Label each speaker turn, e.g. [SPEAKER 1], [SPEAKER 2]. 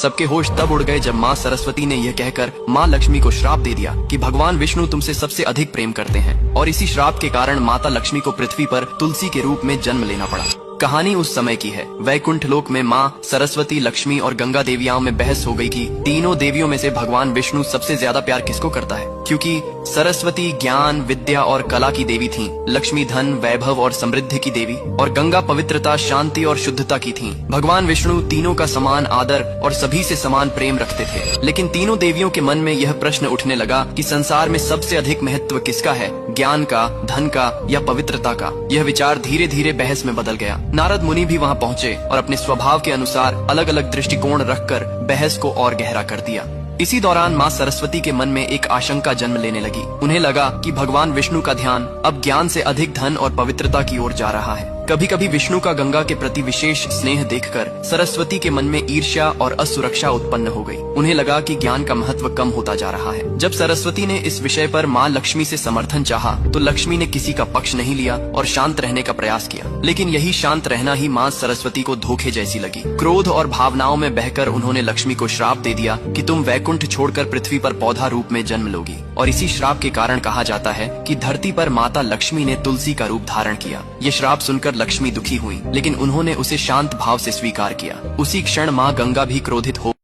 [SPEAKER 1] सबके होश तब उड़ गए जब माँ सरस्वती ने यह कहकर माँ लक्ष्मी को श्राप दे दिया कि भगवान विष्णु तुमसे सबसे अधिक प्रेम करते हैं, और इसी श्राप के कारण माता लक्ष्मी को पृथ्वी पर तुलसी के रूप में जन्म लेना पड़ा। कहानी उस समय की है। वैकुंठ लोक में माँ सरस्वती, लक्ष्मी और गंगा देवियाओं में बहस हो गई कि तीनों देवियों में से भगवान विष्णु सबसे ज्यादा प्यार किसको करता है। क्योंकि सरस्वती ज्ञान, विद्या और कला की देवी थीं, लक्ष्मी धन, वैभव और समृद्धि की देवी, और गंगा पवित्रता, शांति और शुद्धता की थीं। भगवान विष्णु तीनों का समान आदर और सभी से समान प्रेम रखते थे। लेकिन तीनों देवियों के मन में यह प्रश्न उठने लगा कि संसार में सबसे अधिक महत्व किसका है, ज्ञान का, धन का या पवित्रता का। यह विचार धीरे धीरे बहस में बदल गया। नारद मुनि भी वहाँ पहुँचे और अपने स्वभाव के अनुसार अलग अलग दृष्टिकोण रखकर बहस को और गहरा कर दिया। इसी दौरान माँ सरस्वती के मन में एक आशंका जन्म लेने लगी। उन्हें लगा कि भगवान विष्णु का ध्यान अब ज्ञान से अधिक धन और पवित्रता की ओर जा रहा है। कभी कभी विष्णु का गंगा के प्रति विशेष स्नेह देखकर सरस्वती के मन में ईर्ष्या और असुरक्षा उत्पन्न हो गई। उन्हें लगा कि ज्ञान का महत्व कम होता जा रहा है। जब सरस्वती ने इस विषय पर माँ लक्ष्मी से समर्थन चाहा तो लक्ष्मी ने किसी का पक्ष नहीं लिया और शांत रहने का प्रयास किया। लेकिन यही शांत रहना ही माँ सरस्वती को धोखे जैसी लगी। क्रोध और भावनाओं में बहकर उन्होंने लक्ष्मी को श्राप दे दिया कि तुम वैकुंठ छोड़कर पृथ्वी पर पौधा रूप में जन्म लोगी। और इसी श्राप के कारण कहा जाता है कि धरती पर माता लक्ष्मी ने तुलसी का रूप धारण किया। ये श्राप सुनकर लक्ष्मी दुखी हुई, लेकिन उन्होंने उसे शांत भाव से स्वीकार किया। उसी क्षण माँ गंगा भी क्रोधित हो